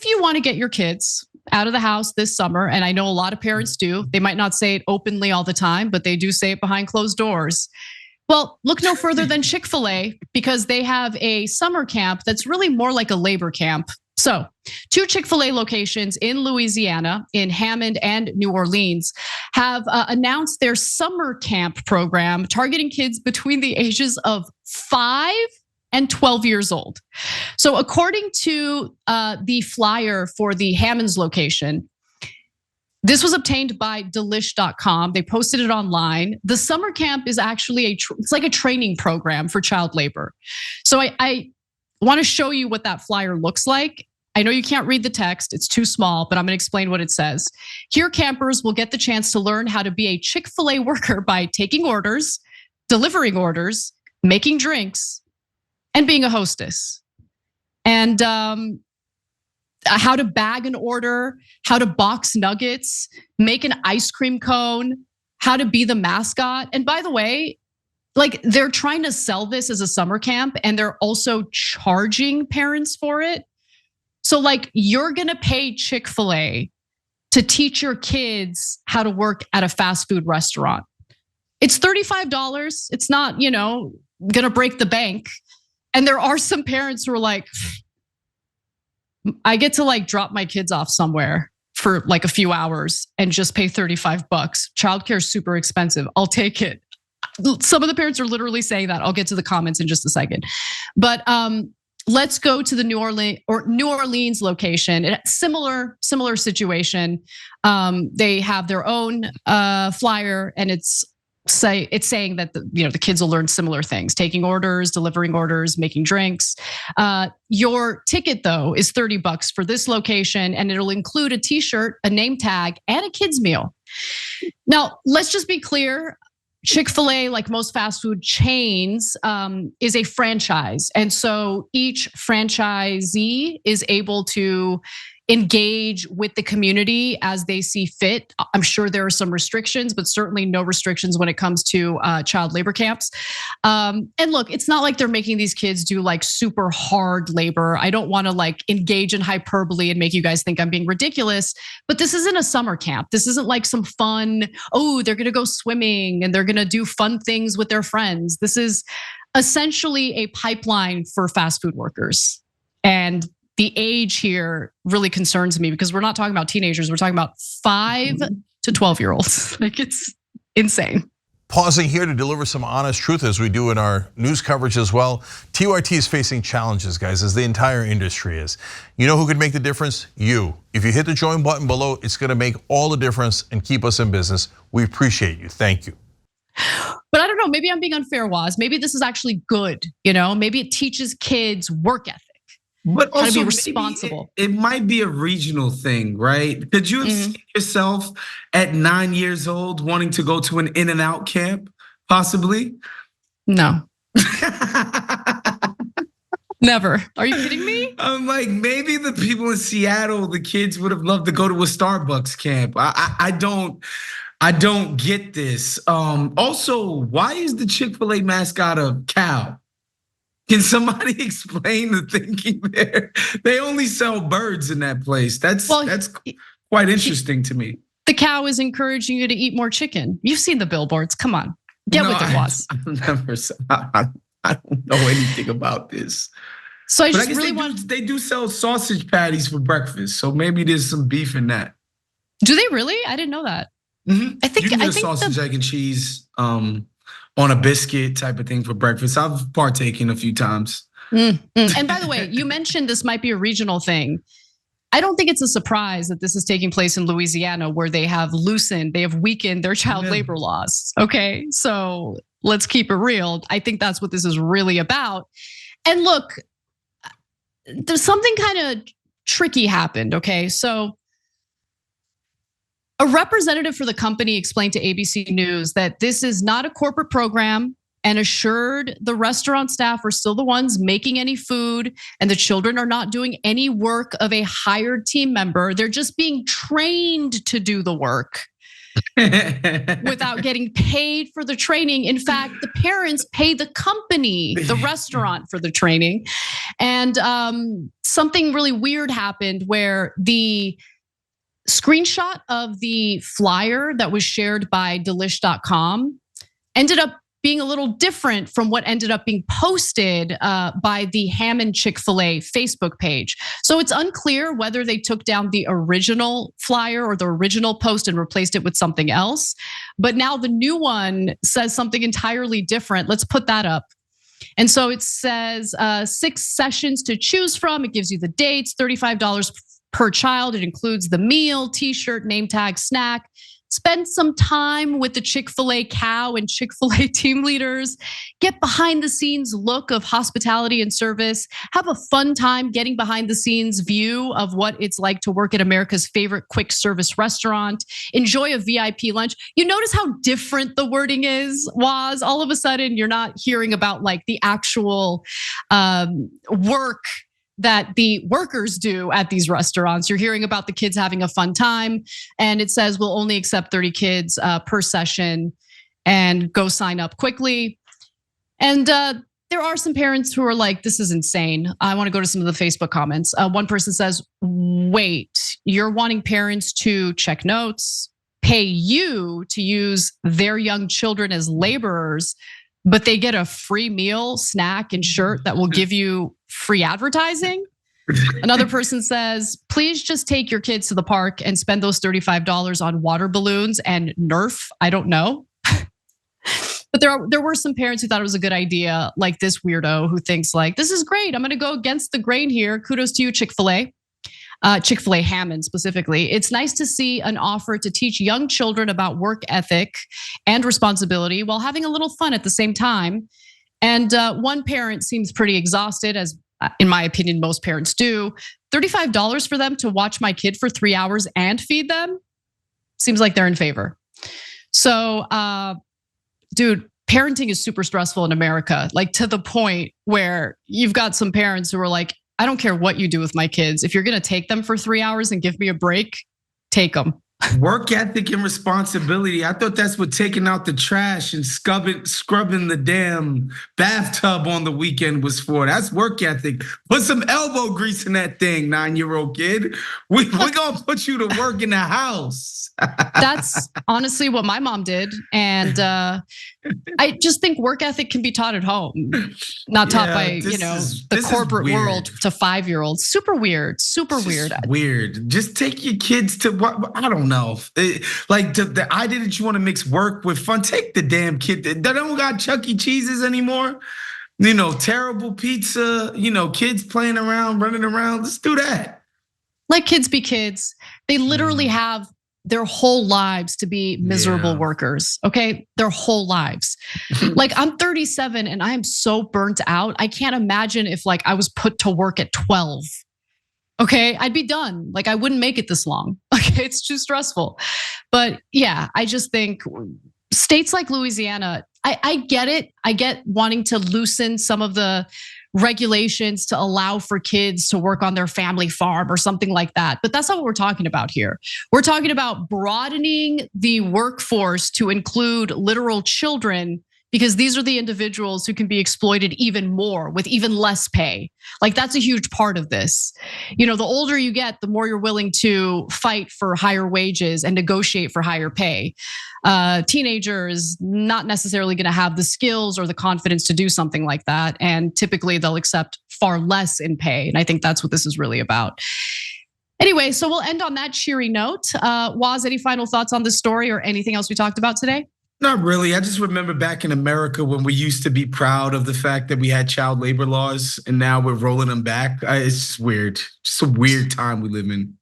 if you want to get your kids out of the house this summer, and I know a lot of parents do, they might not say it openly all the time, but they do say it behind closed doors. Well, look no further than Chick-fil-A, because they have a summer camp that's really more like a labor camp. So 2 Chick-fil-A locations in Louisiana, in Hammond and New Orleans, have announced their summer camp program targeting kids between the ages of 5 and 12 years old. So according to the flyer for the Hammond's location, this was obtained by delish.com. They posted it online. The summer camp is actually it's like a training program for child labor. So I want to show you what that flyer looks like. I know you can't read the text, it's too small, but I'm gonna explain what it says. Here, campers will get the chance to learn how to be a Chick-fil-A worker by taking orders, delivering orders, making drinks, and being a hostess. And how to bag an order, how to box nuggets, make an ice cream cone, how to be the mascot. And by the way, like they're trying to sell this as a summer camp and they're also charging parents for it. So like you're gonna pay Chick-fil-A to teach your kids how to work at a fast food restaurant. It's $35. It's not, gonna break the bank. And there are some parents who are like, I get to like drop my kids off somewhere for like a few hours and just pay $35. Childcare is super expensive. I'll take it. Some of the parents are literally saying that. I'll get to the comments in just a second. But let's go to the New Orleans location. Similar situation. They have their own flyer, and it's saying that the kids will learn similar things: taking orders, delivering orders, making drinks. Your ticket though is $30 for this location, and it'll include a T-shirt, a name tag, and a kids meal. Now, let's just be clear. Chick-fil-A, like most fast food chains, is a franchise. And so each franchisee is able to engage with the community as they see fit. I'm sure there are some restrictions, but certainly no restrictions when it comes to child labor camps. And look, it's not like they're making these kids do like super hard labor. I don't want to like engage in hyperbole and make you guys think I'm being ridiculous, but this isn't a summer camp. This isn't like some fun, they're gonna go swimming and they're gonna do fun things with their friends. This is essentially a pipeline for fast food workers. And the age here really concerns me because we're not talking about teenagers. We're talking about 5 to 12-year-olds. Like it's insane. Pausing here to deliver some honest truth as we do in our news coverage as well. TYT is facing challenges, guys, as the entire industry is. You know who could make the difference? You. If you hit the join button below, it's gonna make all the difference and keep us in business. We appreciate you, thank you. But I don't know, maybe I'm being unfair, Waz. Maybe this is actually good, maybe it teaches kids work ethic. But also, how to be responsible. It might be a regional thing, right? Could you have seen yourself at 9 years old wanting to go to an In-N-Out camp, possibly? No. Never. Are you kidding me? I'm like, maybe the people in Seattle, the kids would have loved to go to a Starbucks camp. I don't get this. Also, why is the Chick-fil-A mascot a cow? Can somebody explain the thinking there? They only sell birds in that place. That's quite interesting to me. The cow is encouraging you to eat more chicken. You've seen the billboards. Come on, get with it, boss. I don't know anything about this. So I just they do sell sausage patties for breakfast. So maybe there's some beef in that. Do they really? I didn't know that. I think you can get sausage, egg, and cheese on a biscuit type of thing for breakfast. I've partaken a few times. And by the way, you mentioned this might be a regional thing. I don't think it's a surprise that this is taking place in Louisiana, where they have weakened their child labor laws. Okay, so let's keep it real. I think that's what this is really about. And look, there's something kind of tricky happened, okay? So a representative for the company explained to ABC News that this is not a corporate program and assured the restaurant staff are still the ones making any food and the children are not doing any work of a hired team member. They're just being trained to do the work. without getting paid for the training. In fact, the parents pay the company, the restaurant, for the training. And something really weird happened where the screenshot of the flyer that was shared by delish.com ended up being a little different from what ended up being posted by the Hammond Chick-fil-A Facebook page. So it's unclear whether they took down the original flyer or the original post and replaced it with something else. But now the new one says something entirely different. Let's put that up. And so it says 6 sessions to choose from. It gives you the dates, $35 per child. It includes the meal, t-shirt, name tag, snack. Spend some time with the Chick-fil-A cow and Chick-fil-A team leaders. Get behind the scenes look of hospitality and service. Have a fun time getting behind the scenes view of what it's like to work at America's favorite quick service restaurant. Enjoy a VIP lunch. You notice how different the wording is, Waz? All of a sudden, you're not hearing about like the actual work that the workers do at these restaurants. You're hearing about the kids having a fun time. And it says we'll only accept 30 kids per session, and go sign up quickly. And there are some parents who are like, this is insane. I want to go to some of the Facebook comments. One person says, wait, you're wanting parents to check notes, pay you to use their young children as laborers, but they get a free meal, snack, and shirt that will give you free advertising? Another person says, please just take your kids to the park and spend those $35 on water balloons and Nerf. I don't know. But there were some parents who thought it was a good idea, like this weirdo who thinks like, this is great. I'm gonna go against the grain here. Kudos to you, Chick-fil-A. Chick-fil-A Hammond specifically. It's nice to see an offer to teach young children about work ethic and responsibility while having a little fun at the same time. And one parent seems pretty exhausted, as in my opinion, most parents do. $35 for them to watch my kid for 3 hours and feed them? Seems like they're in favor. So, dude, parenting is super stressful in America, like to the point where you've got some parents who are like, I don't care what you do with my kids. If you're gonna take them for 3 hours and give me a break, take them. Work ethic and responsibility. I thought that's what taking out the trash and scrubbing the damn bathtub on the weekend was for. That's work ethic. Put some elbow grease in that thing, 9-year-old kid. We're gonna put you to work in the house. That's honestly what my mom did. And I just think work ethic can be taught at home, not taught by, the corporate world to 5-year-olds. Super weird, super weird. Weird. Just take your kids to what, I don't know. Like the idea that you want to mix work with fun, take the damn kid. They don't got Chuck E. Cheese's anymore. Terrible pizza, kids playing around, running around. Let's do that. Like kids be kids. They literally have their whole lives to be miserable workers, okay? Their whole lives. Like I'm 37 and I am so burnt out. I can't imagine if like I was put to work at 12. Okay, I'd be done. Like I wouldn't make it this long. Okay, it's too stressful. But yeah, I just think states like Louisiana, I get it. I get wanting to loosen some of the regulations to allow for kids to work on their family farm or something like that. But that's not what we're talking about here. We're talking about broadening the workforce to include literal children, because these are the individuals who can be exploited even more with even less pay. Like that's a huge part of this. The older you get, the more you're willing to fight for higher wages and negotiate for higher pay. Teenagers not necessarily gonna have the skills or the confidence to do something like that. And typically they'll accept far less in pay. And I think that's what this is really about. Anyway, so we'll end on that cheery note. Waz, any final thoughts on this story or anything else we talked about today? Not really. I just remember back in America when we used to be proud of the fact that we had child labor laws and now we're rolling them back. It's just weird. Just a weird time we live in.